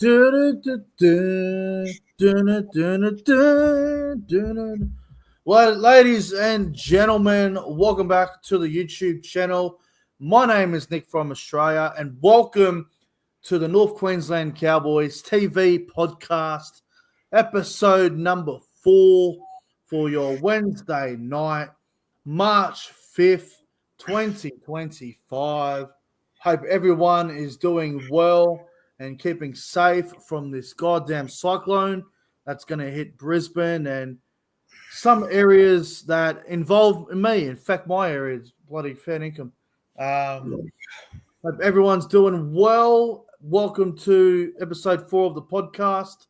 Well, ladies and gentlemen, welcome back to the YouTube channel. My name is Nick from Australia, and welcome to the North Queensland Cowboys TV podcast, episode number 4 for your Wednesday night, March 5th, 2025. Hope everyone is doing well and keeping safe from this goddamn cyclone that's going to hit Brisbane and some areas that involve me. In fact, my area is bloody fair income. Hope everyone's doing well. Welcome to episode 4 of the podcast.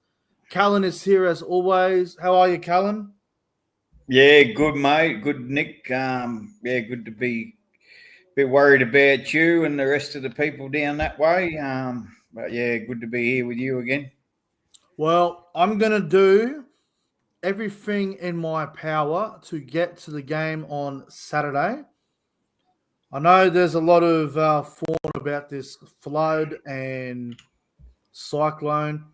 Callan is here as always. How are you, Callan? Yeah, good, mate. Good, Nick. Good to be a bit worried about you and the rest of the people down that way. But yeah, good to be here with you again. Well, I'm going to do everything in my power to get to the game on Saturday. I know there's a lot of thought about this flood and cyclone.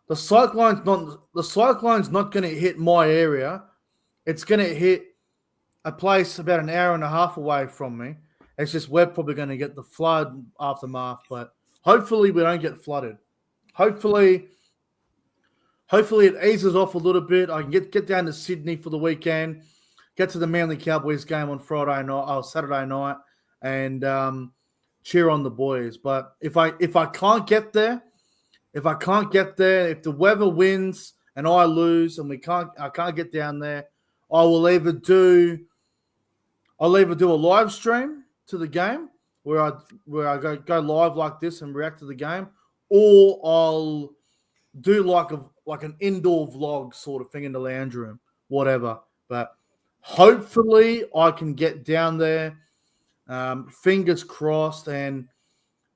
The cyclone's not going to hit my area. It's going to hit a place about an hour and a half away from me. It's just we're probably going to get the flood aftermath, but hopefully we don't get flooded. Hopefully it eases off a little bit. I can get down to Sydney for the weekend, get to the Manly Cowboys game on Saturday night, and cheer on the boys. But if I can't get there, if the weather wins and I lose and I can't get down there, I will either do a live stream to the game where I go live like this and react to the game, or I'll do like an indoor vlog sort of thing in the lounge room, whatever. But hopefully I can get down there. Fingers crossed, and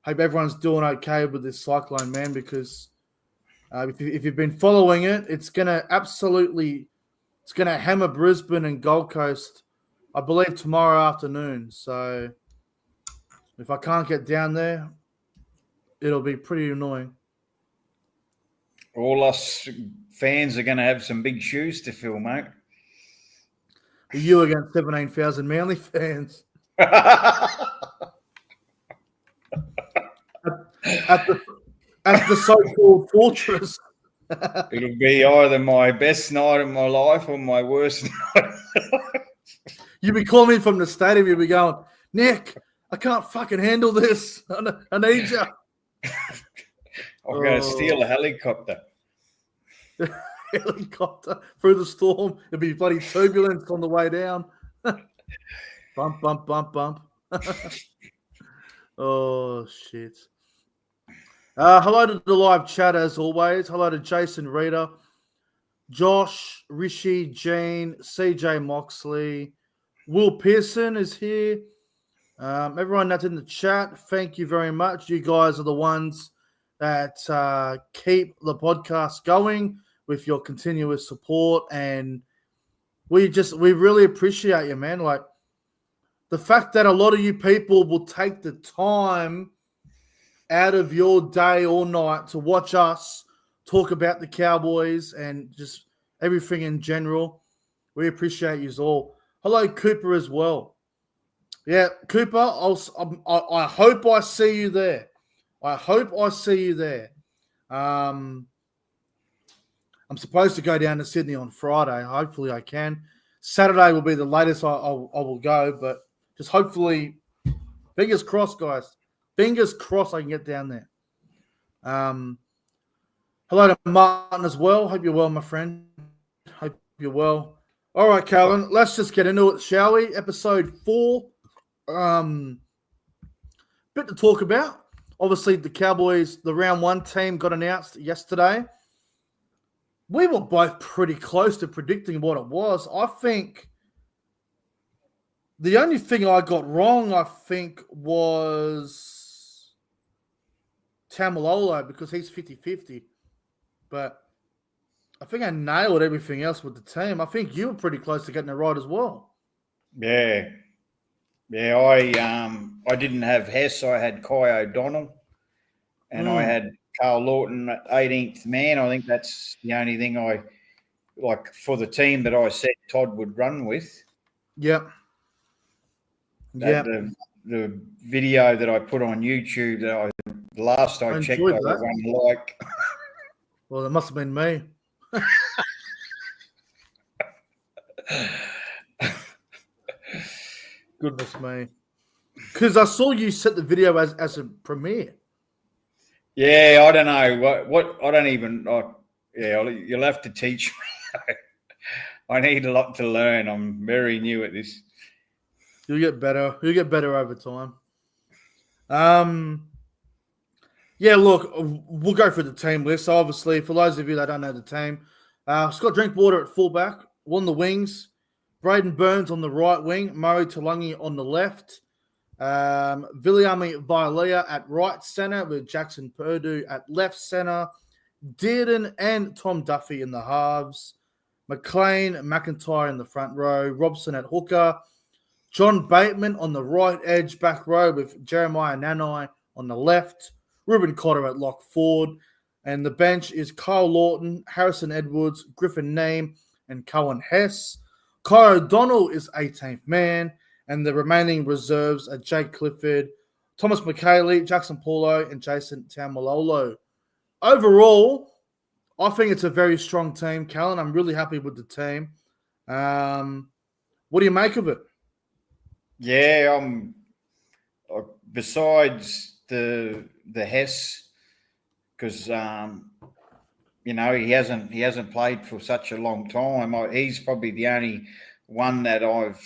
hope everyone's doing okay with this cyclone, man, because if you've been following it, it's going to hammer Brisbane and Gold Coast, I believe, tomorrow afternoon. So if I can't get down there, it'll be pretty annoying. All us fans are going to have some big shoes to fill, mate. You against 17,000 Manly fans. At the so-called fortress. It'll be either my best night of my life or my worst night. You'll be calling me from the stadium. You'll be going, Nick, I can't fucking handle this. I need you. I'm going to steal a helicopter. Helicopter through the storm. It'll be bloody turbulence on the way down. Bump, bump, bump, bump. Oh, shit. Hello to the live chat as always. Hello to Jason Reader, Josh, Rishi, Jean, CJ Moxley. Will Pearson is here. Everyone that's in the chat, thank you very much. You guys are the ones that keep the podcast going with your continuous support, and we really appreciate you, man. Like, the fact that a lot of you people will take the time out of your day or night to watch us talk about the Cowboys and just everything in general. We appreciate you all. Hello, Cooper, as well. Yeah, Cooper, I hope I see you there. I'm supposed to go down to Sydney on Friday. Hopefully I can. Saturday will be the latest I will go, but just hopefully, fingers crossed, guys. Fingers crossed I can get down there. Hello to Martin as well. Hope you're well, my friend. Hope you're well. All right, Calvin, let's just get into it, shall we? Episode 4. Bit to talk about. Obviously, the Cowboys, the round 1 team got announced yesterday. We were both pretty close to predicting what it was. I think the only thing I got wrong, was Tamalolo, because he's 50-50. But I think I nailed everything else with the team. I think you were pretty close to getting it right as well. Yeah. I didn't have Hess. I had Kai O'Donnell. And I had Carl Lawton at 18th man. I think that's the only thing I like for the team that I said Todd would run with. Yep. That Yeah. the video that I put on YouTube the last I checked, I enjoyed got that. one like. Well, it must have been me. Goodness me. Because I saw you set the video as a premiere. Yeah, I don't know what I don't even. You'll have to teach me. I need a lot to learn. I'm very new at this. You'll get better. You'll get better over time. Yeah, look, we'll go through the team list. Obviously, for those of you that don't know the team, Scott Drinkwater at fullback, on the wings, Braden Burns on the right wing, Murray Talangi on the left, Viliami Vialea at right centre with Jackson Purdue at left centre, Dearden and Tom Duffy in the halves, McLean, McIntyre in the front row, Robson at hooker, John Bateman on the right edge back row with Jeremiah Nanai on the left, Ruben Cotter at lock forward, and the bench is Kyle Lawton, Harrison Edwards, Griffin Name, and Cohen Hess. Kyle O'Donnell is 18th man, and the remaining reserves are Jake Clifford, Thomas McKaylee, Jackson Paulo, and Jason Tamalolo. Overall, I think it's a very strong team, Callan. I'm really happy with the team. What do you make of it? Yeah, besides the Hess, because he hasn't played for such a long time. He's probably the only one that I've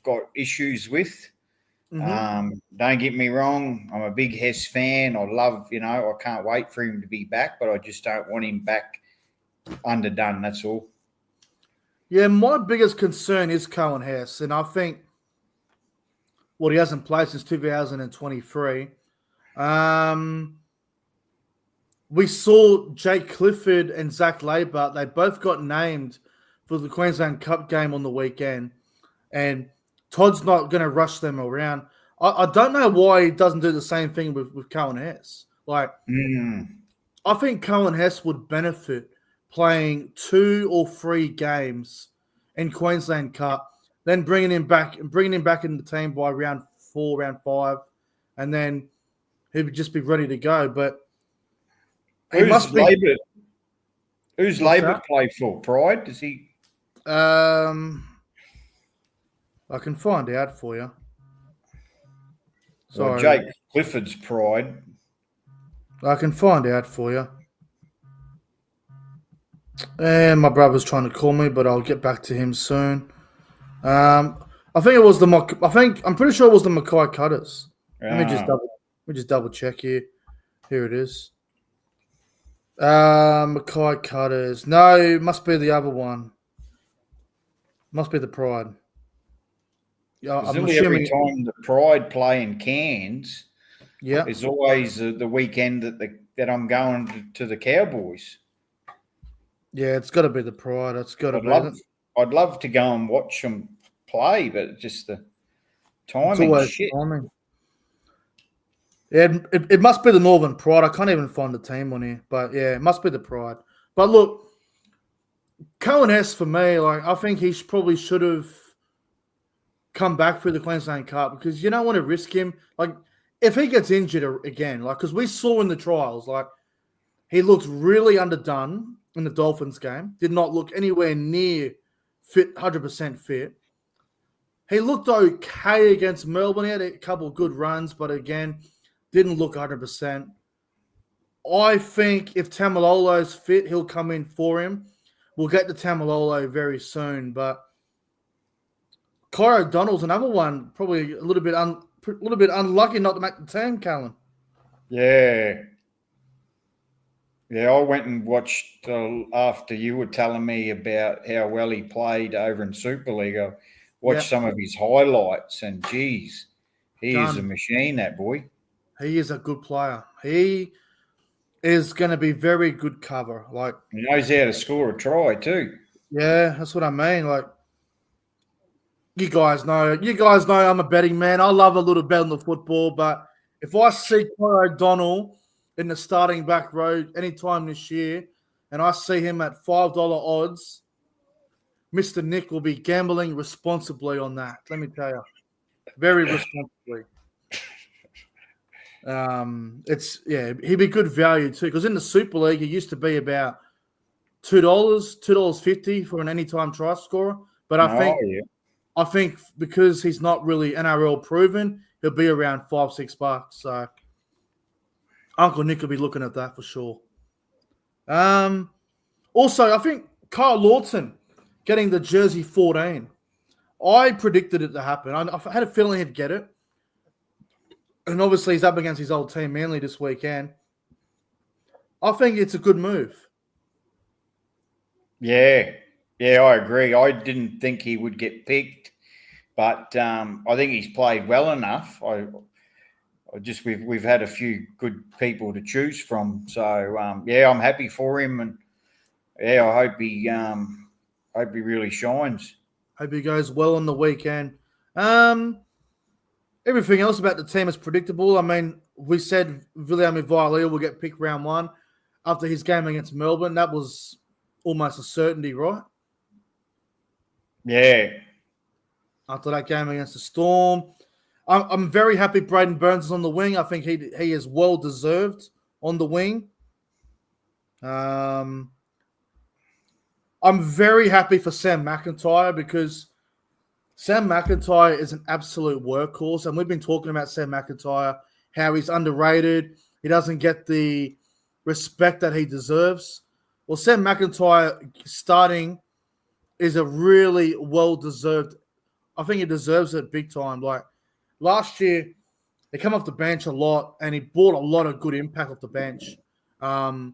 got issues with. Mm-hmm. Don't get me wrong, I'm a big Hess fan. I can't wait for him to be back, but I just don't want him back underdone. That's all. Yeah, my biggest concern is Cohen Hess, and I think he hasn't played since 2023. We saw Jake Clifford and Zach Labour. They both got named for the Queensland Cup game on the weekend, and Todd's not going to rush them around. I don't know why he doesn't do the same thing with Cohen Hess. I think Cohen Hess would benefit playing 2 or 3 games in Queensland Cup, then bringing him back in the team by round 4, round 5, and then he would just be ready to go. But who's Labour play for? Pride? Does he? I can find out for you. Well, Jake Clifford's Pride. I can find out for you. And my brother's trying to call me, but I'll get back to him soon. I'm pretty sure it was the Mackay Cutters. Let me just double check here. Here it is. Mackay Cutters. No, it must be the other one. Must be the Pride. Yeah, I'm assuming every time the Pride play in Cairns, it's always the weekend that I'm going to the Cowboys. Yeah, it's got to be the Pride. It's got to be. I'd love to go and watch them play, but just the timing. Timing. Yeah, it must be the Northern Pride. I can't even find the team on here, but yeah, it must be the Pride. But look, Cohen Hess for me, I think he probably should have come back for the Queensland Cup because you don't want to risk him. If he gets injured again, because we saw in the trials, he looked really underdone in the Dolphins game. Did not look anywhere near fit, 100% fit. He looked okay against Melbourne. He had a couple of good runs, but again, didn't look 100%. I think if Tamalolo's fit, he'll come in for him. We'll get to Tamalolo very soon, but Kyle O'Donnell's another one, probably a little bit unlucky not to make the team, Callan. Yeah. Yeah, I went and watched after you were telling me about how well he played over in Super League. I watched some of his highlights, and geez, he is a machine, that boy. He is a good player. He is going to be very good cover. He knows how to score a try too. Yeah, that's what I mean. You guys know I'm a betting man. I love a little bet on the football, but if I see Kyle O'Donnell in the starting back row anytime this year, and I see him at $5 odds, Mr. Nick will be gambling responsibly on that. Let me tell you, very responsibly. He'd be good value too, because in the Super League he used to be about $2.50 for an anytime try scorer. But I think because he's not really NRL proven, he'll be around $5-6. So Uncle Nick will be looking at that for sure. Also, I think Kyle Lawton getting the jersey 14. I predicted it to happen. I had a feeling he'd get it. And obviously he's up against his old team, Manly, this weekend. I think it's a good move. Yeah, I agree. I didn't think he would get picked, but I think he's played well enough. We've had a few good people to choose from, so I'm happy for him, and I hope he really shines. Hope he goes well on the weekend. Everything else about the team is predictable. I mean, we said Viliame Vailea will get picked round 1 after his game against Melbourne. That was almost a certainty, right? Yeah. After that game against the Storm. I'm very happy Braden Burns is on the wing. I think he is well deserved on the wing. I'm very happy for Sam McIntyre because Sam McIntyre is an absolute workhorse, and we've been talking about Sam McIntyre, how he's underrated. He doesn't get the respect that he deserves. Well, Sam McIntyre starting is a really well-deserved. I think he deserves it big time. Like last year, he came off the bench a lot, and he brought a lot of good impact off the bench. And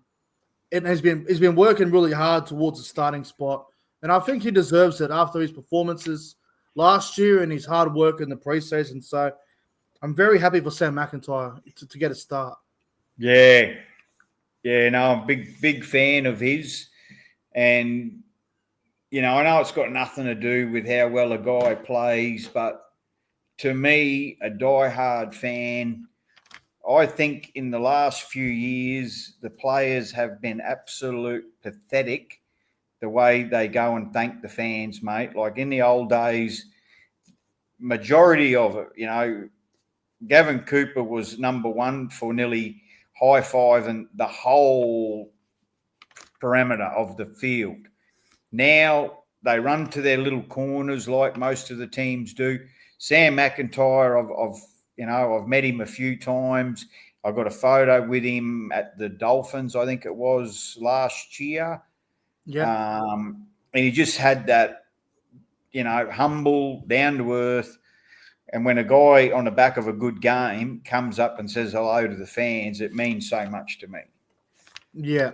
he's been working really hard towards the starting spot, and I think he deserves it after his performances last year and his hard work in the preseason. So I'm very happy for Sam McIntyre to get a start. Yeah. Yeah, no, I'm a big fan of his. And, I know it's got nothing to do with how well a guy plays, but to me, a diehard fan, I think in the last few years, the players have been absolute pathetic the way they go and thank the fans, mate. Like in the old days, majority of it, Gavin Cooper was number 1 for nearly high-fiving the whole parameter of the field. Now they run to their little corners like most of the teams do. Sam McIntyre, I've met him a few times. I got a photo with him at the Dolphins, I think it was last year. Yeah. And he just had that, humble, down to earth. And when a guy on the back of a good game comes up and says hello to the fans, it means so much to me. Yeah.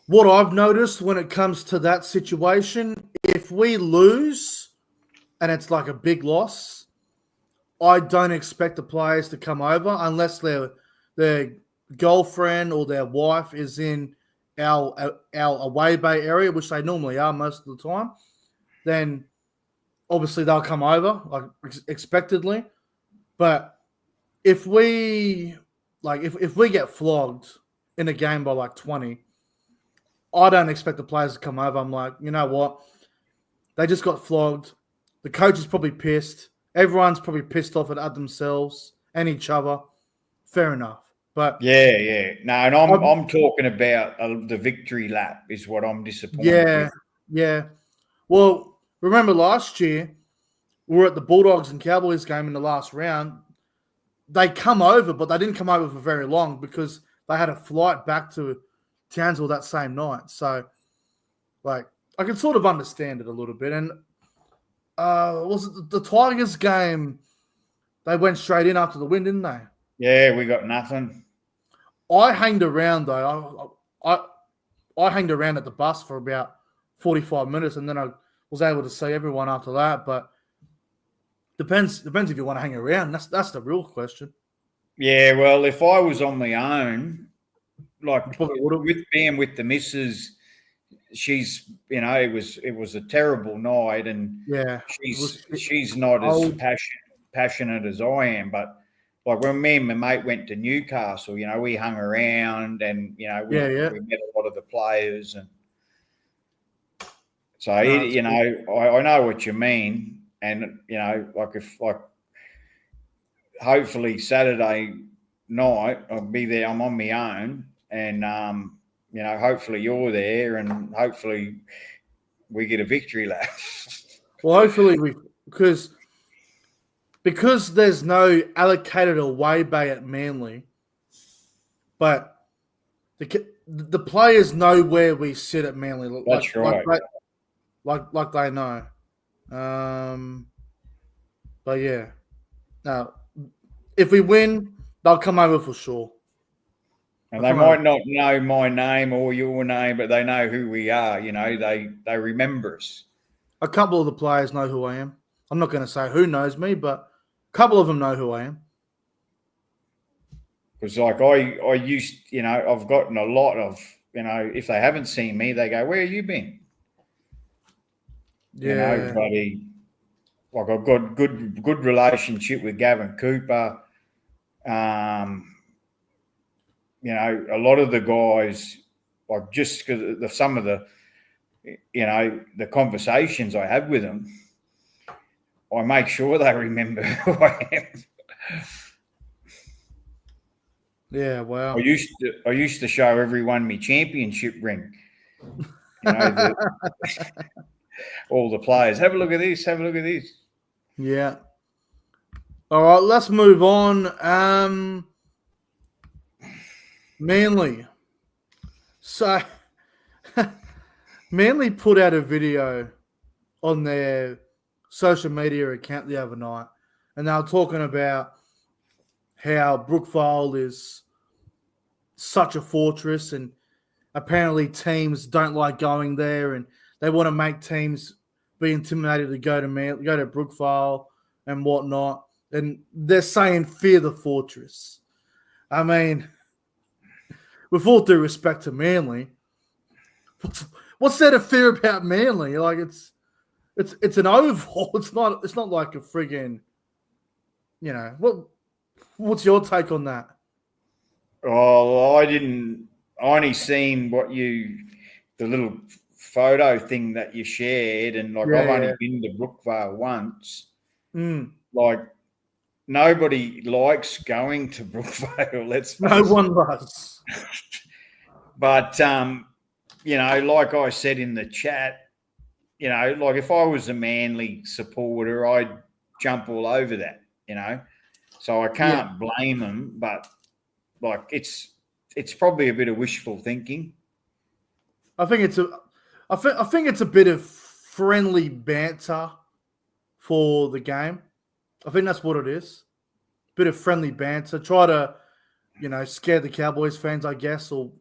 What I've noticed when it comes to that situation, if we lose and it's like a big loss, I don't expect the players to come over unless their girlfriend or their wife is in our away bay area, which they normally are most of the time. Then obviously they'll come over like expectedly. But if we get flogged in a game by like 20, I don't expect the players to come over. I'm like, you know what? They just got flogged. The coach is probably pissed. Everyone's probably pissed off at themselves and each other. Fair enough. But yeah. No, and I'm talking about the victory lap is what I'm disappointed with. Yeah. Well, remember last year we were at the Bulldogs and Cowboys game in the last round. They come over, but they didn't come over for very long because they had a flight back to Townsville that same night. So, like, I can sort of understand it a little bit. And was it the Tigers game? They went straight in after the win, didn't they? Yeah, we got nothing. I hanged around though. I hanged around at the bus for about 45 minutes, and then I was able to see everyone after that. But depends if you want to hang around. That's the real question. Yeah, well, if I was on my own, like with being with the missus, she's it was a terrible night, and yeah, she's not as passionate as I am, but like when me and my mate went to Newcastle, we hung around and, we met a lot of the players. And so, I know what you mean. And, hopefully Saturday night I'll be there. I'm on my own and, hopefully you're there and hopefully we get a victory lap. Well, hopefully because there's no allocated away bay at Manly, but the players know where we sit at Manly. That's right. Like they know. But yeah, no. If we win, they'll come over for sure. And they might not know my name or your name, but they know who we are. They remember us. A couple of the players know who I am. I'm not going to say who knows me, but a couple of them know who I am. Because I used, I've gotten a lot of, if they haven't seen me, they go, "Where have you been?" Yeah. Buddy. Like I've got good relationship with Gavin Cooper. A lot of the guys, like just because of some of the, the conversations I have with them, I make sure they remember who I am. Yeah, wow. I used to show everyone my championship ring. All the players. Have a look at this. Have a look at this. Yeah. All right, let's move on. Manly. So, Manly put out a video on their social media account the other night, and they were talking about how Brookvale is such a fortress, and apparently teams don't like going there, and they want to make teams be intimidated to go to Brookvale and whatnot. And they're saying fear the fortress. I mean, with all due respect to Manly, what's there to fear about Manly? Like it's an oval. It's not like a friggin', what's your take on that? Oh, I only seen the little photo thing that you shared, and I've only been to Brookvale once. Like nobody likes going to Brookvale. Let's face no one does. But like I said in the chat, like if I was a Manly supporter, I'd jump all over that. So I can't blame them, but like it's probably a bit of wishful thinking. I think it's a bit of friendly banter for the game. I think that's what it is. Bit of friendly banter. Try to, scare the Cowboys fans, I guess, or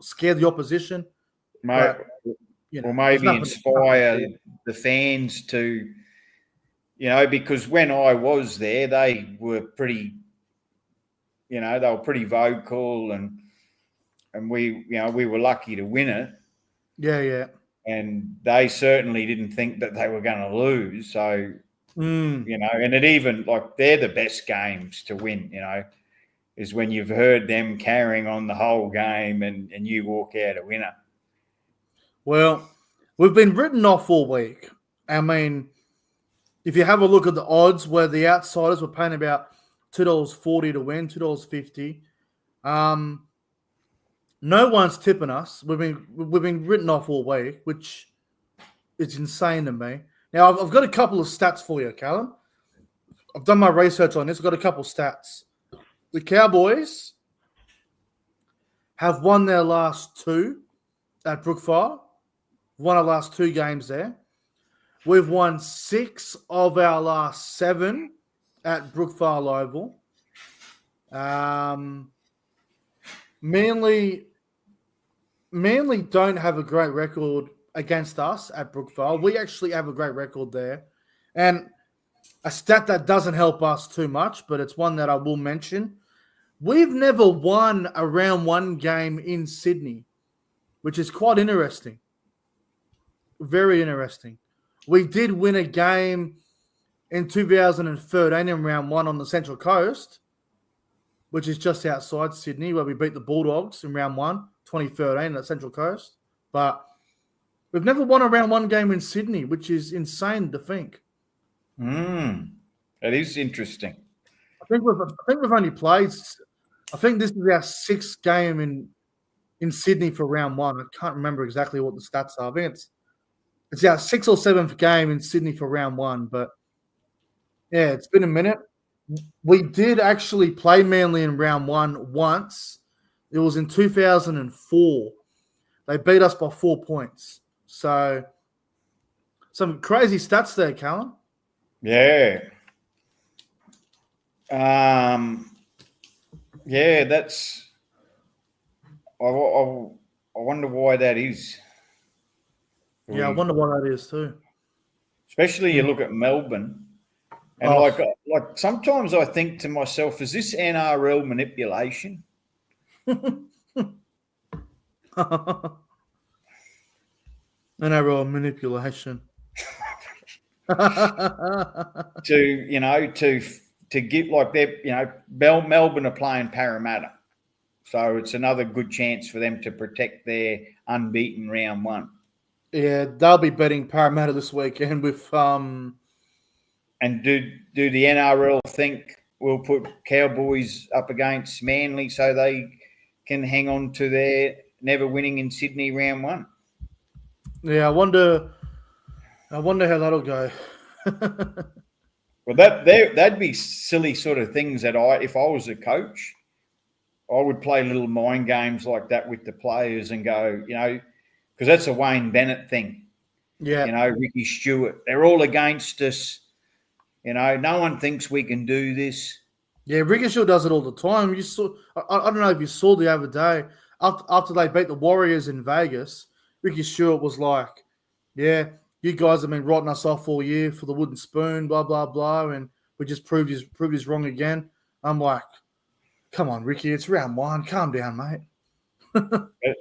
scare the opposition. Or maybe inspire the fans to, because when I was there, they were pretty, they were pretty vocal, and we were lucky to win it. Yeah. And they certainly didn't think that they were going to lose. So, and it even like they're the best games to win, is when you've heard them carrying on the whole game and you walk out a winner. Well, we've been written off all week. I mean, if you have a look at the odds where the outsiders were paying about $2.40 to win, $2.50. No one's tipping us. We've been written off all week, which is insane to me. Now, I've got a couple of stats for you, Callum. I've done my research on this. I've got a couple of stats. The Cowboys have won their last two at Brookvale. Won our last two games there. We've won 6 of our last 7 at Brookvale Oval. Manly don't have a great record against us at Brookvale. We actually have a great record there. And a stat that doesn't help us too much, but it's one that I will mention. We've never won a round 1 game in Sydney, which is quite interesting. Very interesting. We did win a game in 2013 in round 1 on the Central Coast, which is just outside Sydney, where we beat the Bulldogs in round 1, 2013 at Central Coast. But we've never won a round 1 game in Sydney, which is insane to think. That is interesting. I think we've only played. I think this is our 6th game in Sydney for round 1. I can't remember exactly what the stats are. I think it's our 6th or 7th game in Sydney for round 1. But yeah, it's been a minute. We did actually play Manly in round 1 once. It was in 2004. They beat us by 4 points. So some crazy stats there, Callum. Yeah. Yeah, that's. I wonder why that is. Yeah, I wonder why that is too. Especially you look at Melbourne, and like sometimes I think to myself, is this NRL manipulation? NRL manipulation. to get like Melbourne are playing Parramatta, so it's another good chance for them to protect their unbeaten round 1. Yeah, they'll be betting Parramatta this weekend with And do the NRL think we'll put Cowboys up against Manly so they can hang on to their never winning in Sydney round 1? Yeah, I wonder how that'll go. Well, that'd be silly sort of things that if I was a coach, I would play little mind games like that with the players and go, because that's a Wayne Bennett thing. Yeah. Ricky Stewart, they're all against us. No one thinks we can do this. Yeah, Ricky Stewart does it all the time. You saw, I don't know if you saw the other day after they beat the Warriors in Vegas. Ricky Stewart was like, "Yeah, you guys have been rotting us off all year for the wooden spoon, blah blah blah, and we just proved he's wrong again." I'm like, "Come on, Ricky, it's round 1. Calm down, mate."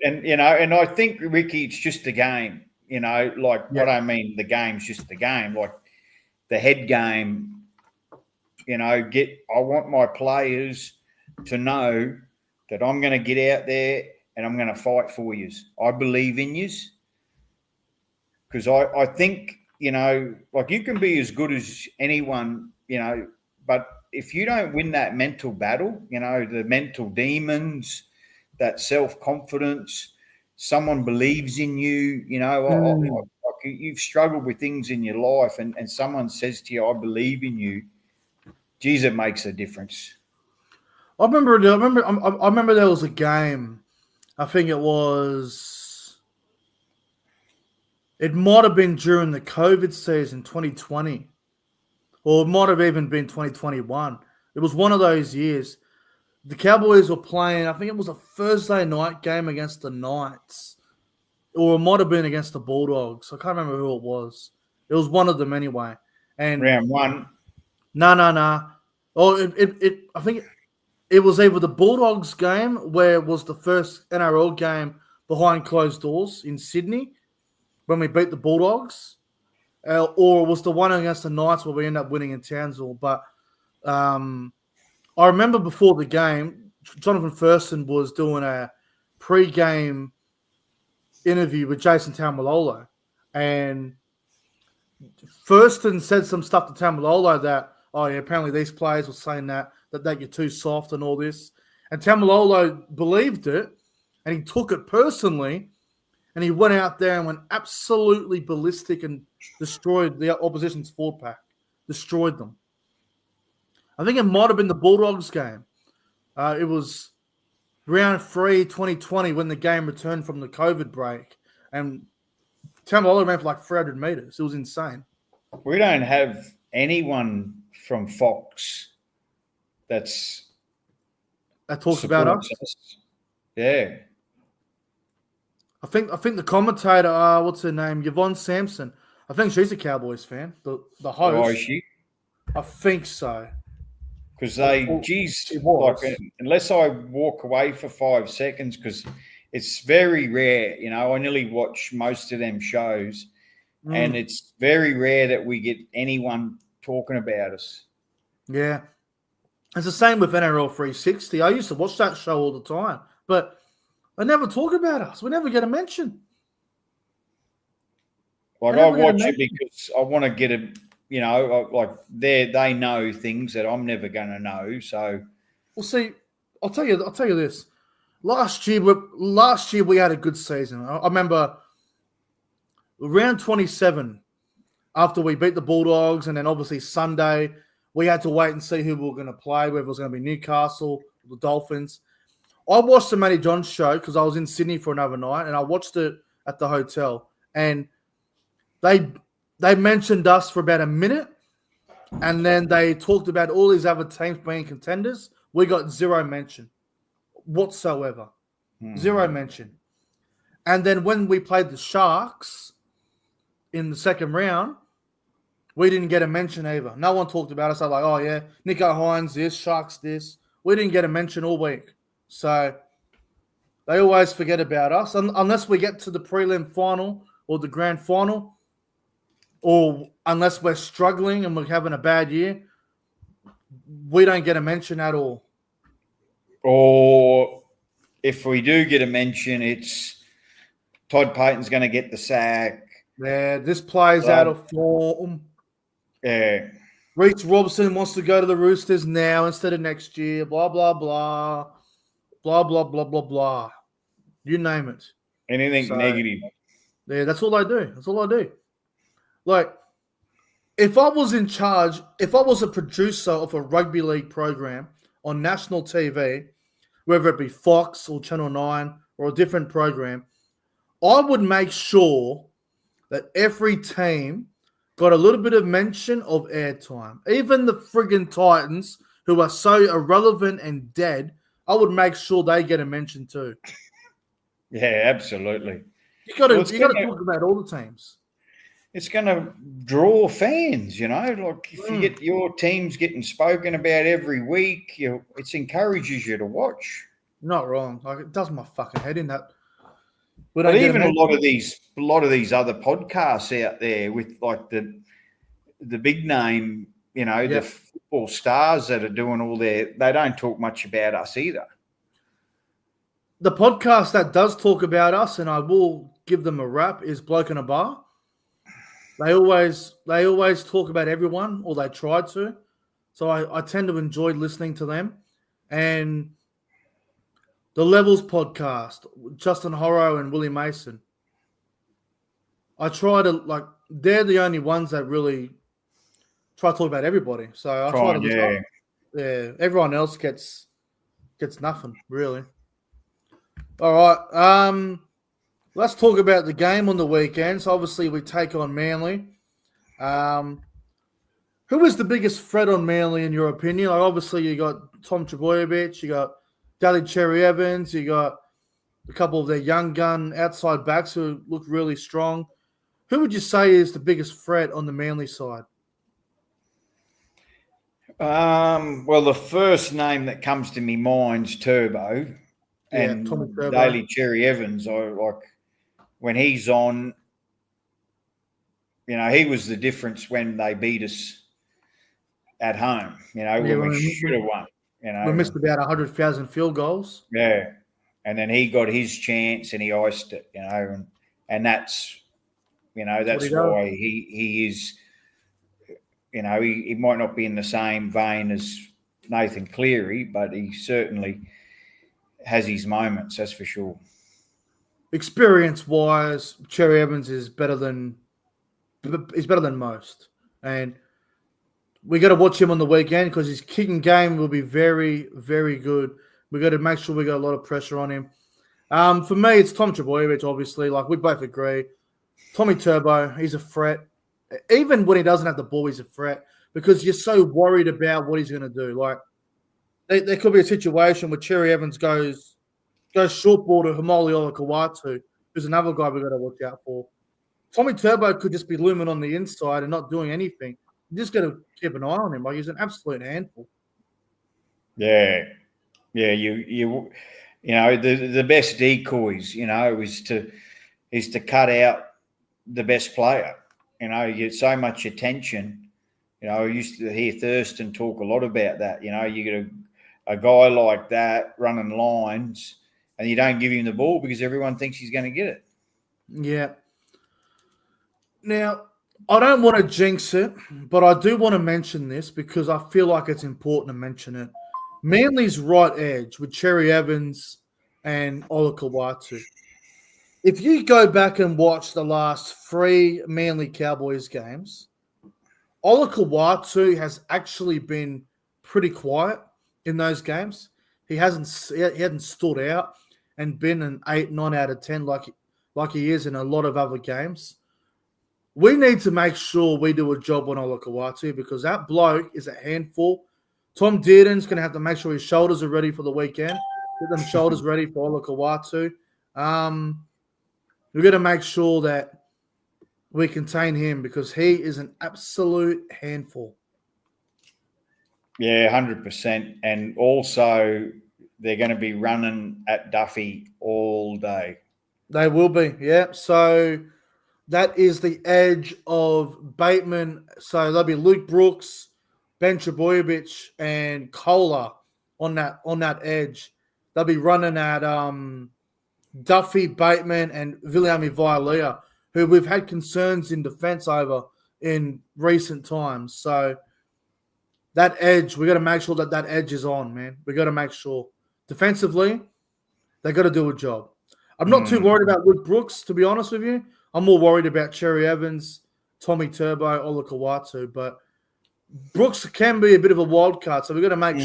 and I think, Ricky, it's just a game. I don't mean the game's just the game. Like the head game. I want my players to know that I'm going to get out there and I'm going to fight for you. I believe in you. Because I think, like you can be as good as anyone, but if you don't win that mental battle, the mental demons, that self-confidence, someone believes in you, you've struggled with things in your life and someone says to you, I believe in you. Geez, it makes a difference. I remember there was a game. I think it might have been during the COVID season, 2020, or it might have even been 2021. It was one of those years. The Cowboys were playing, I think it was a Thursday night game against the Knights, or it might have been against the Bulldogs. I can't remember who it was. It was one of them anyway. And round 1. No. Oh, I think it was either the Bulldogs game, where it was the first NRL game behind closed doors in Sydney when we beat the Bulldogs, or it was the one against the Knights where we ended up winning in Townsville. But I remember before the game, Jonathan Thurston was doing a pre-game interview with Jason Taumalolo, and Thurston said some stuff to Taumalolo that, apparently these players were saying that you're too soft and all this. And Taumalolo believed it, and he took it personally, and he went out there and went absolutely ballistic and destroyed the opposition's forward pack. Destroyed them. I think it might have been the Bulldogs game. It was round 3, 2020, when the game returned from the COVID break. And Taumalolo ran for like 300 meters. It was insane. We don't have anyone from Fox that talks about us. Yeah. I think the commentator, what's her name? Yvonne Sampson. I think she's a Cowboys fan. The host. Oh, is she? I think so. Because unless I walk away for 5 seconds, because it's very rare, I nearly watch most of them shows, and it's very rare that we get anyone talking about us. Yeah. It's the same with NRL 360. I used to watch that show all the time, but they never talk about us. We never get a mention. Like I watch it because I want to get a, like they know things that I'm never going to know. So, well, see, I'll tell you this. Last year we had a good season. I remember round 27 after we beat the Bulldogs, and then obviously Sunday we had to wait and see who we were going to play, whether it was going to be Newcastle or the Dolphins. I watched the Matty John show because I was in Sydney for another night, and I watched it at the hotel. And they mentioned us for about a minute, and then they talked about all these other teams being contenders. We got zero mention whatsoever. Zero mention. And then when we played the Sharks in the second round, we didn't get a mention either. No one talked about us. I was like, oh, yeah, Nico Hines this, Sharks this. We didn't get a mention all week. So they always forget about us unless we get to the prelim final or the grand final, or unless we're struggling and we're having a bad year. We don't get a mention at all. Or if we do get a mention, it's Todd Payton's going to get the sack. Yeah, this player's out of form. Yeah. Reece Robson wants to go to the Roosters now instead of next year. Blah, blah, blah. Blah, blah, blah, blah, blah. You name it. Anything negative. Yeah, that's all I do. That's all I do. Like, if I was in charge, if I was a producer of a rugby league program on national TV, whether it be Fox or Channel 9 or a different program, I would make sure that every team got a little bit of mention of airtime. Even the friggin' Titans, who are so irrelevant and dead, I would make sure they get a mention too. Yeah, absolutely. You got to talk about all the teams. It's going to draw fans, Like if you get your teams getting spoken about every week, it encourages you to watch. Not wrong. Like, it does my fucking head in that. But even a lot of these other podcasts out there with like the big name, the football stars that are doing all they don't talk much about us either. The podcast that does talk about us, and I will give them a rap, is Bloke in a Bar. They always talk about everyone, or they try to. So I tend to enjoy listening to them. And the Levels podcast, Justin Horrow and Willie Mason. I try to, they're the only ones that really try to talk about everybody. So I try to listen up. Yeah, everyone else gets nothing, really. All right. Let's talk about the game on the weekend. So obviously we take on Manly. Who is the biggest threat on Manly in your opinion? Obviously you got Tom Trbojevic, you got Daly Cherry Evans, you got a couple of their young gun outside backs who look really strong. Who would you say is the biggest threat on the Manly side? Well, the first name that comes to my mind's Turbo. And Daly Cherry Evans, when he's on, he was the difference when they beat us at home, when we should have won. We missed about 100,000 field goals. Yeah. And then he got his chance and he iced it, and that's, that's why he is, he might not be in the same vein as Nathan Cleary, but he certainly has his moments, that's for sure. Experience-wise, Cherry Evans is better than most, and we got to watch him on the weekend because his kicking game will be very, very good. We got to make sure we got a lot of pressure on him. For me, it's Tom Trbojevic. Obviously, we both agree. Tommy Turbo, he's a threat. Even when he doesn't have the ball, he's a threat because you're so worried about what he's going to do. There could be a situation where Cherry Evans goes short ball to Hamoli Olakawatu, who's another guy we've got to watch out for. Tommy Turbo could just be looming on the inside and not doing anything. You just got to keep an eye on him. He's an absolute handful. Yeah. Yeah, the best decoys, is to cut out the best player. You get so much attention I used to hear Thurston talk a lot about that. You get a guy like that running lines and you don't give him the ball because everyone thinks he's going to get it. Yeah. Now, I don't want to jinx it, but I do want to mention this because I feel like it's important to mention it. Manly's right edge with Cherry Evans and Ola Kawatu. If you go back and watch the last 3 Manly Cowboys games, Ola Kawatu has actually been pretty quiet in those games. He hadn't stood out and been an 8, 9 out of 10 like he is in a lot of other games. We need to make sure we do a job on Ola Kawatu because that bloke is a handful. Tom Dearden's going to have to make sure his shoulders are ready for the weekend. Get them shoulders ready for Ola Kawatu. We're going to make sure that we contain him because he is an absolute handful. Yeah, 100%. And also, they're going to be running at Duffy all day. They will be, yeah. So that is the edge of Bateman. So there'll be Luke Brooks, Ben Trebojevic, and Kohler on that edge. They'll be running at Duffy, Bateman, and Viliami Vialea, who we've had concerns in defence over in recent times. So that edge, we got to make sure that edge is on, man. We got to make sure. Defensively, they got to do a job. I'm not too worried about Luke Brooks, to be honest with you. I'm more worried about Cherry Evans, Tommy Turbo, Ola Kawatu, but Brooks can be a bit of a wild card, so we've got to make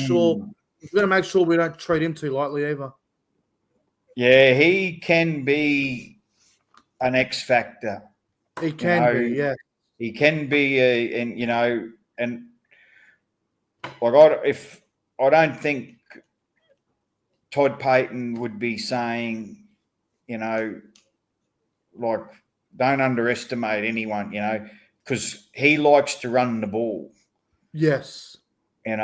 sure we don't treat him too lightly either. Yeah, he can be an X factor. He can be, yeah. He can be, and like I don't think Todd Payton would be saying, like, don't underestimate anyone, because he likes to run the ball. Yes. And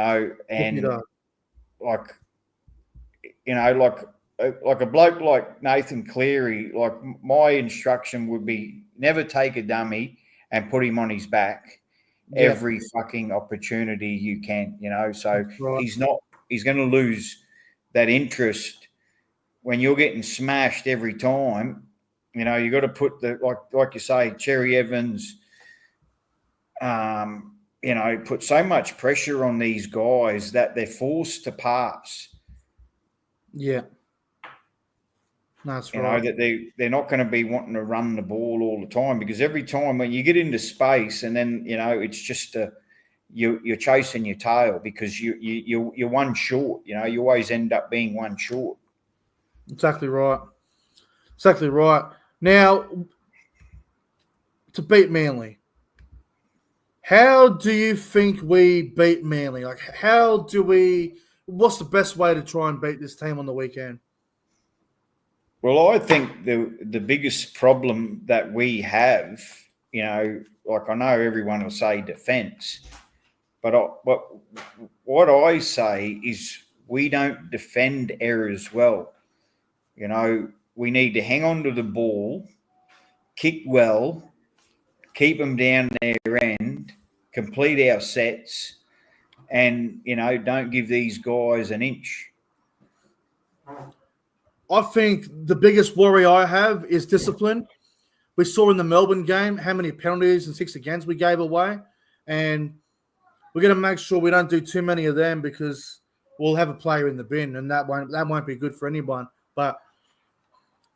like a bloke like Nathan Cleary, like my instruction would be never take a dummy and put him on his back every fucking opportunity you can, So right. He's going to lose that interest when you're getting smashed every time. You got to put like you say, Cherry Evans, put so much pressure on these guys that they're forced to pass. Yeah. That's right. That they're not going to be wanting to run the ball all the time because every time when you get into space and then, it's just you're chasing your tail because you're one short. You always end up being one short. Exactly right. Exactly right. Now, to beat Manly, how do you think we beat Manly? Like, what's the best way to try and beat this team on the weekend? Well, I think the biggest problem that we have, like I know everyone will say defence, but what I say is we don't defend errors well. We need to hang on to the ball, kick well, keep them down their end, complete our sets, and, don't give these guys an inch. I think the biggest worry I have is discipline. We saw in the Melbourne game how many penalties and 6 against we gave away, and we're going to make sure we don't do too many of them because we'll have a player in the bin, and that won't be good for anyone. But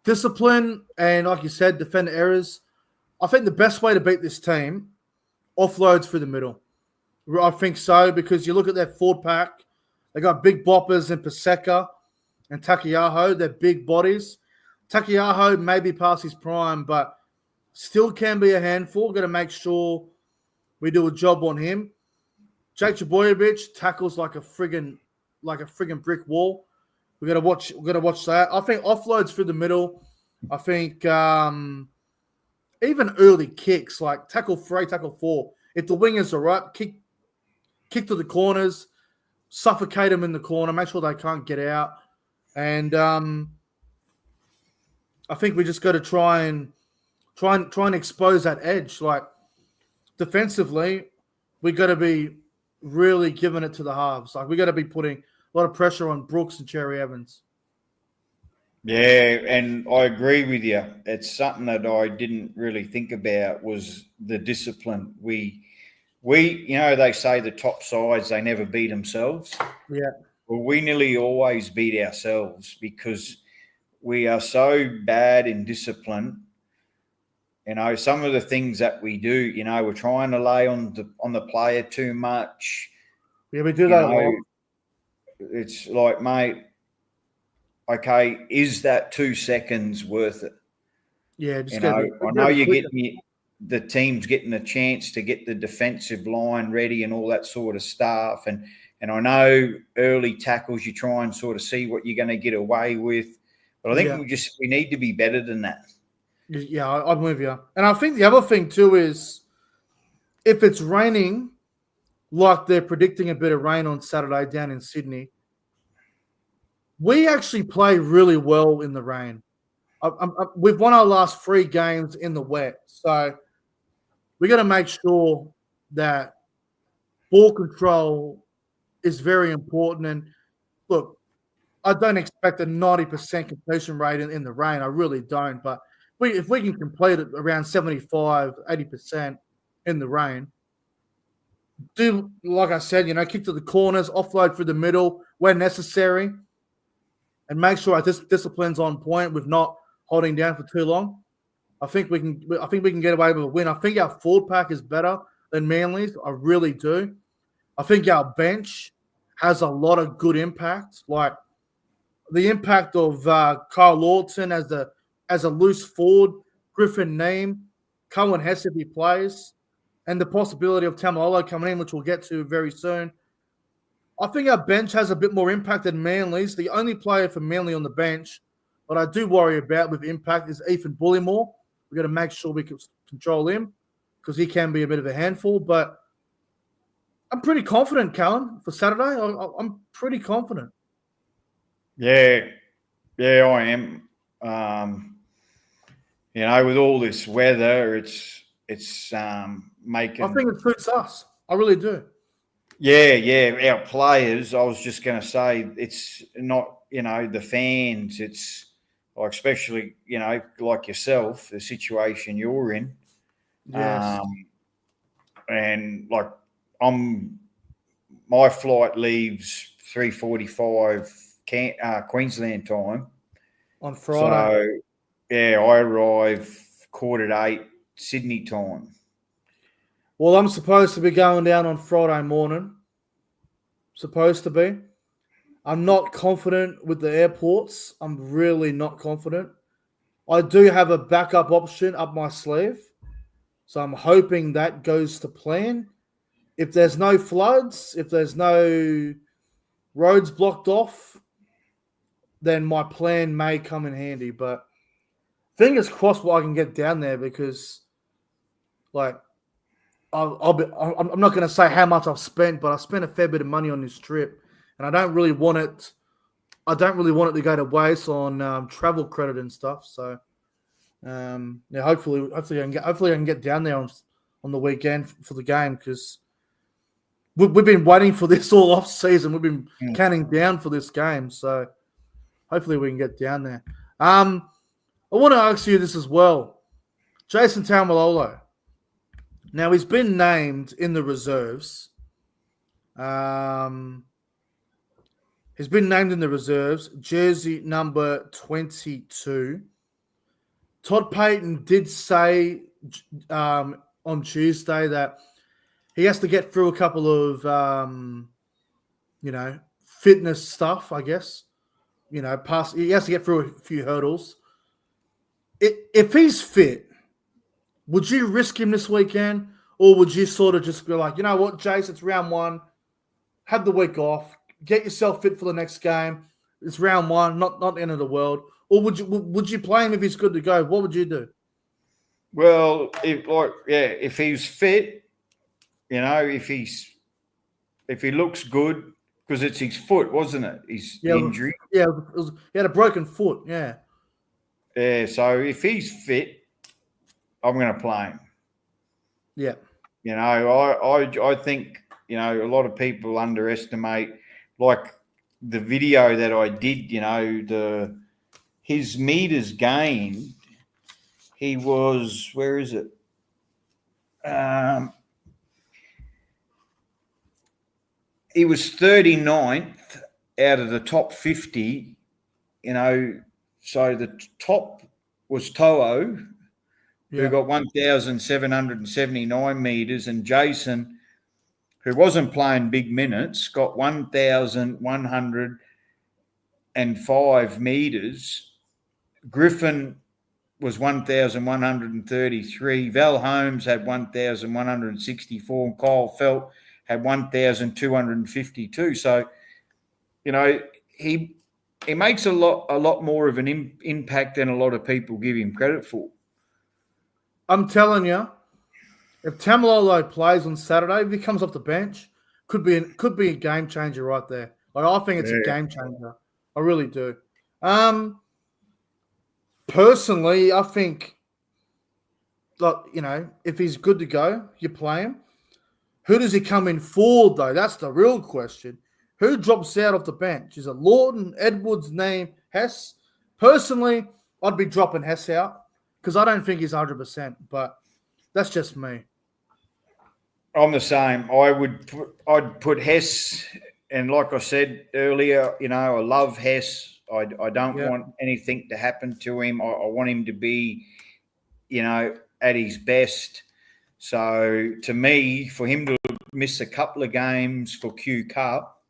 discipline and, like you said, defend errors. I think the best way to beat this team, offloads through the middle. I think so because you look at their forward pack, they got big boppers in Paseka and Takiaho. They're big bodies. Takiaho may be past his prime, but still can be a handful. Got to make sure we do a job on him. Jake Trebojevic tackles like a friggin' brick wall. We got to watch that. I think offloads through the middle. I think even early kicks like tackle 3, tackle 4. If the wingers are up, kick to the corners, suffocate them in the corner, make sure they can't get out. And I think we just got to try and expose that edge. Like defensively, we got to be really giving it to the halves. Like we got to be putting a lot of pressure on Brooks and Cherry Evans. Yeah, and I agree with you. It's something that I didn't really think about was the discipline. We they say the top sides, they never beat themselves. Yeah. Well, we nearly always beat ourselves because we are so bad in discipline. Some of the things that we do, we're trying to lay on the player too much. Yeah, we do that a lot. It's like, mate, okay, is that 2 seconds worth it? Yeah, just I know you're getting the team's getting a chance to get the defensive line ready and all that sort of stuff. And I know early tackles, you try and sort of see what you're going to get away with. But I think we need to be better than that. Yeah, I'm with you. And I think the other thing too is if it's raining, like they're predicting a bit of rain on Saturday down in Sydney, we actually play really well in the rain. We've won our last 3 games in the wet. So we got to make sure that ball control is very important. And look, I don't expect a 90% completion rate in the rain. I really don't. But if we can complete it around 75, 80% in the rain, do, like I said, kick to the corners, offload through the middle where necessary, and make sure our discipline's on point with not holding down for too long. I think we can get away with a win. I think our forward pack is better than Manly's. I really do. I think our bench has a lot of good impact. Like the impact of Kyle Lawton as a loose forward, Griffin Neame, Cohen Hess if he plays, and the possibility of Tamalolo coming in, which we'll get to very soon. I think our bench has a bit more impact than Manly's. The only player for Manly on the bench, but I do worry about with impact, is Ethan Bullimore. We've got to make sure we can control him because he can be a bit of a handful. But I'm pretty confident, Callan, for Saturday. I'm pretty confident. Yeah, I am. With all this weather, it's making. I think it suits us. I really do. Yeah. Our players. I was just going to say it's not. The fans. It's like especially like yourself, the situation you're in. Yes. And like my flight leaves 3:45 Queensland time on Friday. So I arrive 7:45 Sydney time. Well, I'm supposed to be going down on Friday morning. Supposed to be. I'm not confident with the airports. I'm really not confident. I do have a backup option up my sleeve. So I'm hoping that goes to plan. If there's no floods, if there's no roads blocked off, then my plan may come in handy. But fingers crossed I can get down there because, like, I'm not going to say how much I've spent, but I spent a fair bit of money on this trip, and I don't really want it. I don't really want it to go to waste on travel credit and stuff. So, hopefully I can get down there on the weekend for the game because we've been waiting for this all off season. We've been counting down for this game, so hopefully we can get down there. I want to ask you this as well, Jason Taumalolo. Now he's been named in the reserves. He's been named in the reserves, jersey number 22. Todd Payton did say on Tuesday that he has to get through a couple of, fitness stuff, I guess. He has to get through a few hurdles. If he's fit, would you risk him this weekend? Or would you sort of just be like, you know what, Jace, it's round 1. Have the week off. Get yourself fit for the next game. It's round 1, not the end of the world. Or would you play him if he's good to go? What would you do? Well, if he's fit, if he looks good, because it's his foot, wasn't it? His injury. Yeah, he had a broken foot. Yeah. Yeah. So if he's fit, I'm going to play him. Yeah. You know, I think, you know, a lot of people underestimate, like the video that I did, you know, his meters gained, he was, where is it? He was 39th out of the top 50, you know, so the top was Toho, who got 1,779 meters, and Jason, who wasn't playing big minutes, got 1,105 meters. Griffin was 1,133. Val Holmes had 1,164. And Kyle Felt had 1,252. So, you know, he makes a lot more of an impact than a lot of people give him credit for. I'm telling you, if Tamalolo plays on Saturday, if he comes off the bench, could be a game changer right there. Like, I think it's a game changer. I really do. Personally, I think, like, you know, if he's good to go, you play him. Who does he come in for, though? That's the real question. Who drops out off the bench? Is it Lawton, Edwards, Name, Hess? Personally, I'd be dropping Hess out because I don't think he's 100%, but that's just me. I'm the same. I'd put Hess, and like I said earlier, you know, I love Hess. I don't want anything to happen to him. I want him to be, you know, at his best. So to me, for him to miss a couple of games for Q Cup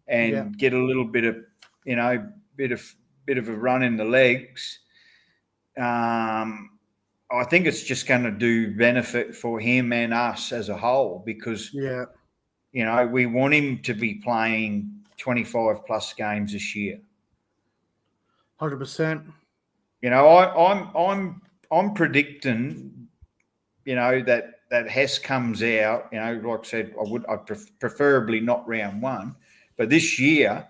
and get a little bit of, you know, bit of a run in the legs, I think it's just going to do benefit for him and us as a whole because, you know, we want him to be playing 25 plus games this year. 100%. You know, I'm predicting, you know, that Hess comes out. You know, like I said, I'd preferably not round one, but this year,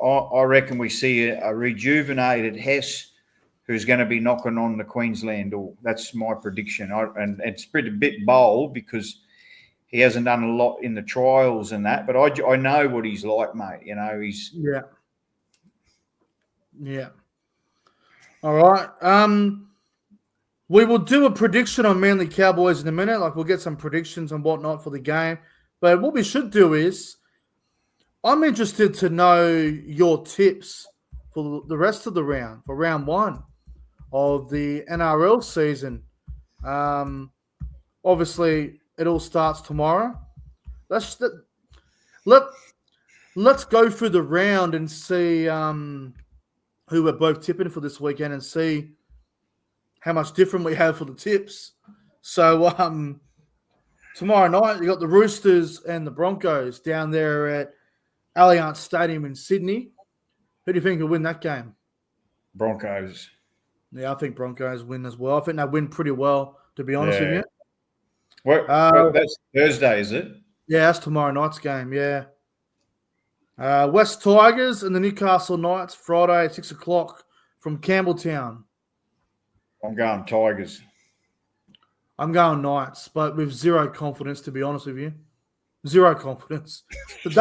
I reckon we see a rejuvenated Hess who's going to be knocking on the Queensland door. That's my prediction. And it's a bit bold because he hasn't done a lot in the trials and that, but I know what he's like, mate. You know, he's... Yeah. All right. We will do a prediction on Manly Cowboys in a minute. Like, we'll get some predictions and whatnot for the game. But what we should do is, I'm interested to know your tips for the rest of the round, for round one of the NRL season. Obviously, it all starts tomorrow. Let's go through the round and see who we're both tipping for this weekend and see how much different we have for the tips. So tomorrow night, you got the Roosters and the Broncos down there at Allianz Stadium in Sydney. Who do you think will win that game? Broncos. Yeah, I think Broncos win as well. I think they win pretty well, to be honest with you. That's Thursday, is it? Yeah, that's tomorrow night's game, yeah. West Tigers and the Newcastle Knights, Friday at 6 o'clock from Campbelltown. I'm going Tigers. I'm going Knights, but with zero confidence, to be honest with you. Zero confidence. But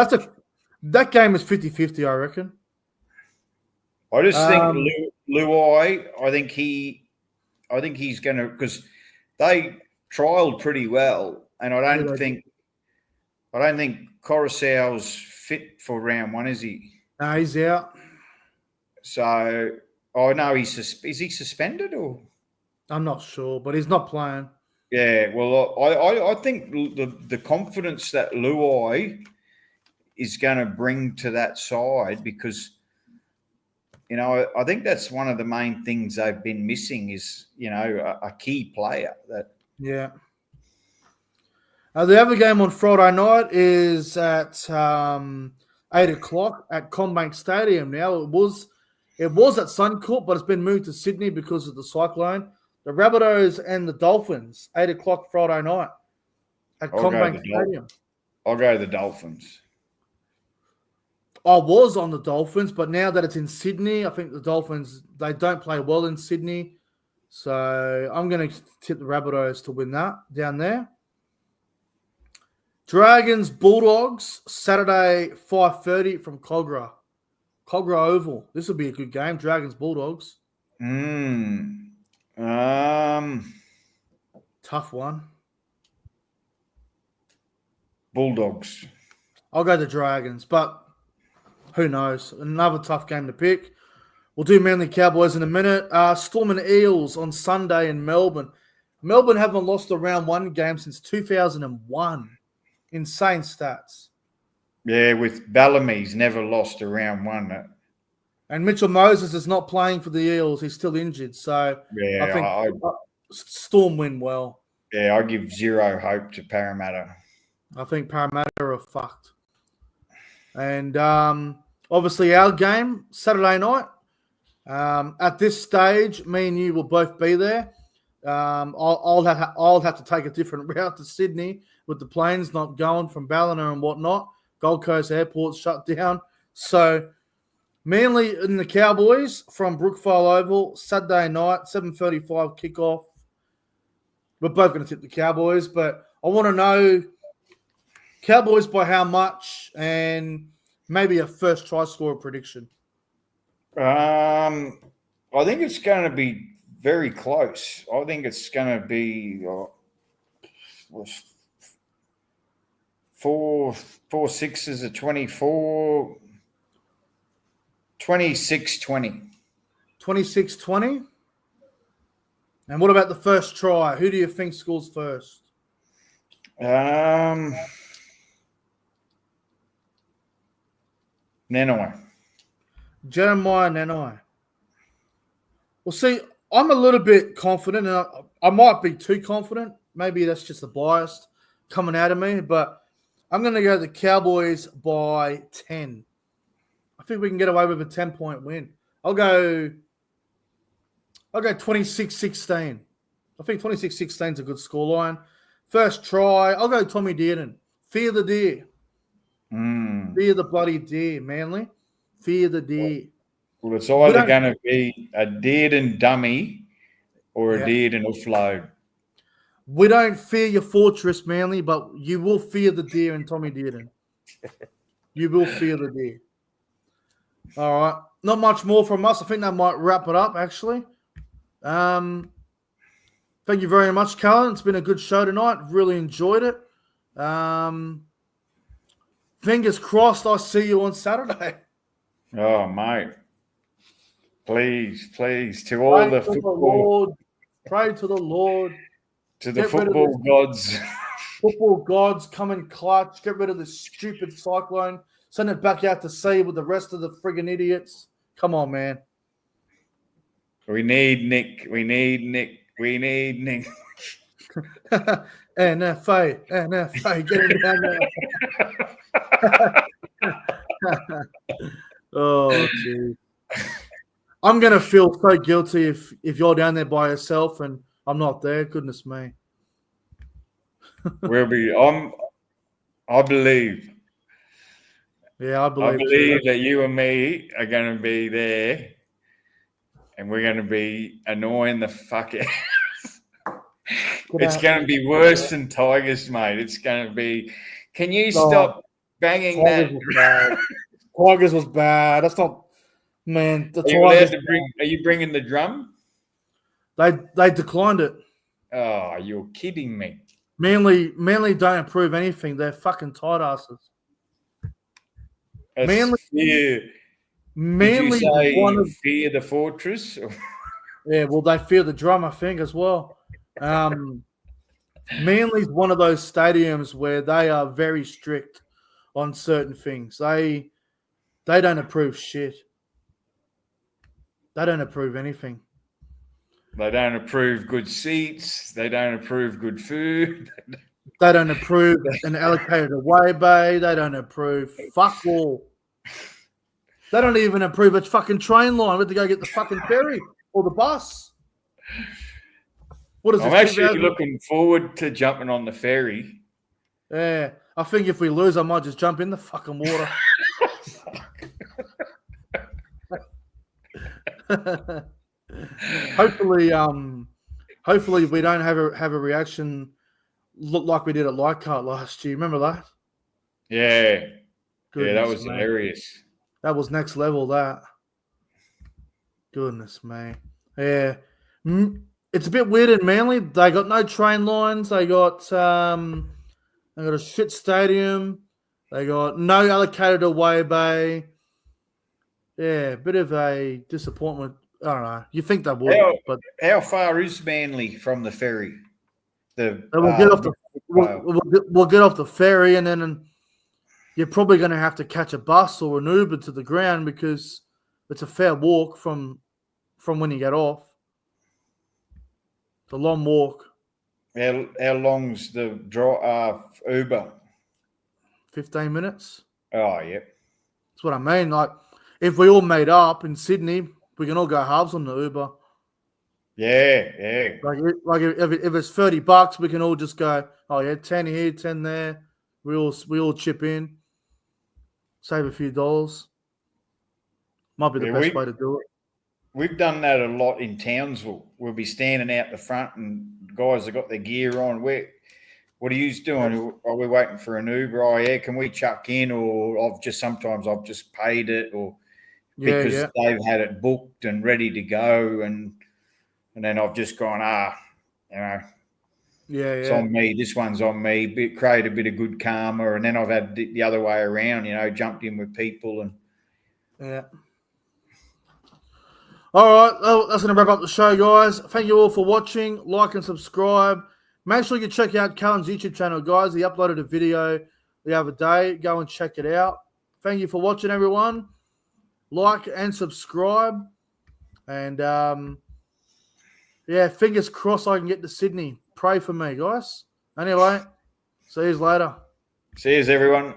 that game is 50-50, I reckon. I just think Luai, I think he's going to, because they trialled pretty well, and I don't think Coruscant's fit for round one, is he? No, he's out. So, no, is he suspended or? I'm not sure, but he's not playing. Yeah, well, I think the confidence that Luai is going to bring to that side, because, you know, I think that's one of the main things they've been missing is, you know, a key player. The other game on Friday night is at 8 o'clock at CommBank Stadium. Now, it was at Suncorp, but it's been moved to Sydney because of the cyclone. The Rabbitohs and the Dolphins, 8 o'clock Friday night at CommBank Stadium. I'll go to the Dolphins. I was on the Dolphins, but now that it's in Sydney, I think the Dolphins, they don't play well in Sydney. So I'm going to tip the Rabbitohs to win that down there. Dragons Bulldogs Saturday 5:30 from Cogra Oval. This will be a good game. Dragons Bulldogs. Tough one. Bulldogs. I'll go the Dragons, but who knows? Another tough game to pick. We'll do Manly Cowboys in a minute. Storm and Eels on Sunday in Melbourne. Melbourne haven't lost a round one game since 2001. Insane stats. Yeah, with Bellamy's never lost a round one. And Mitchell Moses is not playing for the Eels. He's still injured. So Yeah, I think Storm win well. Yeah, I give zero hope to Parramatta. I think Parramatta are fucked. And obviously our game, Saturday night. At this stage, me and you will both be there. I'll have to take a different route to Sydney with the planes not going from Ballina and whatnot. Gold Coast Airport's shut down. So Manly and the Cowboys from Brookvale Oval, Saturday night, 7:35 kickoff. We're both going to tip the Cowboys, but I want to know Cowboys by how much and maybe a first try scorer prediction. I think it's going to be very close. I think it's going to be 4 6s of 24, 26-20. 26-20? And what about the first try? Who do you think scores first? Nanai. Jeremiah Nanai. Well, see, I'm a little bit confident, and I might be too confident. Maybe that's just a bias coming out of me, but I'm going to go the Cowboys by 10. I think we can get away with a 10-point win. I'll go 26-16. I think 26-16 is a good scoreline. First try, I'll go Tommy Dearden. Fear the deer. Fear the bloody deer, Manly. Fear the deer. Well, it's either going to be a Dearden dummy or a Dearden offload. We don't fear your fortress, Manly, but you will fear the deer and Tommy Dearden. You will fear the deer. All right. Not much more from us. I think that might wrap it up, actually. Thank you very much, Cullen. It's been a good show tonight. Really enjoyed it. Fingers crossed I see you on Saturday. Oh, mate. Please, to all the football. Pray to the Lord. To the football gods. Football gods, come and clutch. Get rid of this stupid cyclone. Send it back out to sea with the rest of the friggin' idiots. Come on, man. We need Nick. NFA, get him down there. Oh, gee. I'm going to feel so guilty if you're down there by yourself and I'm not there. Goodness me. We'll be. I believe. Yeah, I believe too. That you and me are going to be there, and we're going to be annoying the fuck out. It's going to be worse than Tigers, mate. It's going to be. Can you stop banging Tigers that? Tigers was bad. That's not. Man, the Tigers. Are you bringing the drum? They declined it. Oh, you're kidding me. Manly don't approve anything. They're fucking tight asses. Manly fear the fortress. Yeah, well, they fear the drum, I think, as well. Manly's one of those stadiums where they are very strict on certain things. They don't approve shit. They don't approve anything. They don't approve good seats. They don't approve good food. They don't approve an allocated away bay. They don't approve fuck all. They don't even approve a fucking train line. We have to go get the fucking ferry or the bus. What is I'm actually looking forward to jumping on the ferry. Yeah, I think if we lose, I might just jump in the fucking water. Hopefully we don't have a reaction looked like we did at Leichhardt last year. Remember that? Yeah. Yeah, that Goodness was me. hilarious. That was next level, that. Goodness me. Yeah. It's a bit weird in Manly. They got no train lines. They got a shit stadium. They got no allocated away bay. Yeah, bit of a disappointment. I don't know. You think they would, How, but how far is Manly from the ferry? we'll get off the Vale. we'll get off the ferry, and then you're probably going to have to catch a bus or an Uber to the ground because it's a fair walk from when you get off. It's a long walk. How long's the Uber? 15 minutes. Oh, yeah. That's what I mean. Like, if we all made up in Sydney, we can all go halves on the Uber. Yeah, yeah. Like if it's $30, we can all just go, oh yeah, 10 here, 10 there. We all chip in, save a few dollars. Might be the best way to do it. We've done that a lot in Townsville. We'll be standing out the front and guys have got their gear on. What are you doing? Are we waiting for an Uber? Oh yeah, can we chuck in? Or sometimes I've just paid it, or because they've had it booked and ready to go, and then I've just gone, it's on me. This one's on me. Create a bit of good karma, and then I've had the other way around. Jumped in with people and yeah. All right, well, that's going to wrap up the show, guys. Thank you all for watching. Like and subscribe. Make sure you check out Callan's YouTube channel, guys. He uploaded a video the other day. Go and check it out. Thank you for watching, everyone. Like and subscribe. And, fingers crossed I can get to Sydney. Pray for me, guys. Anyway, see you later. See you, everyone.